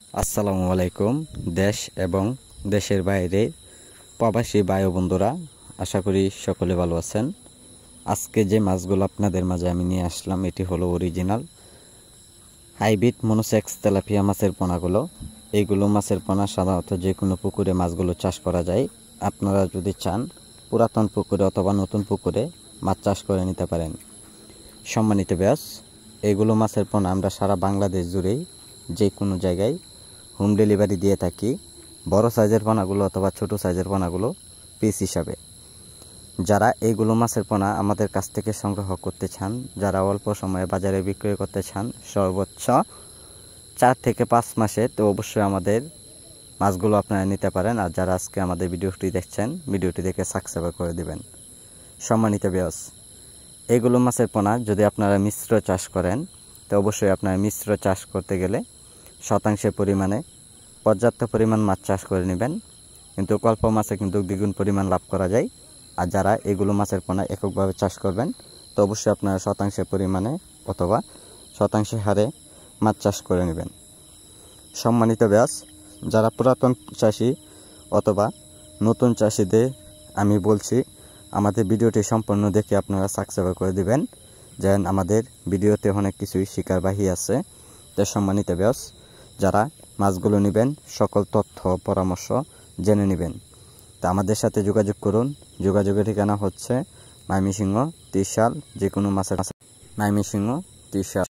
আসসালামু আলাইকুম। দেশ এবং দেশের বাইরে প্রবাসী ভাই ও বন্ধুরা, আশা করি সকলে ভালো আছেন। আজকে যে মাছগুলো আপনাদের মাঝে আমি নিয়ে আসলাম, এটি হলো অরিজিনাল হাইব্রিড মনোসেক্স তেলাপিয়া মাছের পোনাগুলো। এইগুলো মাছের পোনা সাধারণত যে কোনো পুকুরে মাছগুলো চাষ করা যায়। আপনারা যদি চান পুরাতন পুকুরে অথবা নতুন পুকুরে মাছ চাষ করে নিতে পারেন। সম্মানিত ব্যাস, এগুলো মাছের পোনা আমরা সারা বাংলাদেশ জুড়েই যে কোনো জায়গায় হোম ডেলিভারি দিয়ে থাকি। বড় সাইজের পোনাগুলো অথবা ছোট সাইজের পোনাগুলো পিস হিসাবে। যারা এইগুলো মাছের পোনা আমাদের কাছ থেকে সংগ্রহ করতে চান, যারা অল্প সময়ে বাজারে বিক্রয় করতে চান সর্বোচ্চ 4 থেকে 5 মাসে, তো অবশ্যই আমাদের মাছগুলো আপনারা নিতে পারেন। আর যারা আজকে আমাদের ভিডিওটি দেখছেন, ভিডিওটি দেখে সাবস্ক্রাইব করে দিবেন। সম্মানিত ভিউয়ার্স, এইগুলো মাছের পোনা যদি আপনারা মিশ্র চাষ করেন, তো অবশ্যই আপনারা মিশ্র চাষ করতে গেলে শতাংশের পরিমাণে পর্যাপ্ত পরিমাণ মাছ চাষ করে নেবেন, কিন্তু অল্প মাছে কিন্তু দ্বিগুণ পরিমাণ লাভ করা যায়। আর যারা এগুলো মাছের পোনা এককভাবে চাষ করবেন, তো অবশ্যই আপনারা শতাংশের পরিমাণে অথবা শতাংশের হারে মাছ চাষ করে নেবেন। সম্মানিত ব্যাস, যারা পুরাতন চাষি অথবা নতুন চাষিদের আমি বলছি, আমাদের ভিডিওটি সম্পূর্ণ দেখে আপনারা সাবস্ক্রাইব করে দিবেন, যেন আমাদের ভিডিওতে অনেক কিছুই শিকার বাহি আছে। তো সম্মানিত ব্যাস, যারা মাছগুলো নেবেন সকল তথ্য পরামর্শ জেনে নেবেন। তা আমাদের সাথে যোগাযোগ করুন। যোগাযোগের ঠিকানা হচ্ছে ময়মনসিংহ, ত্রিশাল। যে কোনো মাছের ময়মনসিংহ, ত্রিশাল।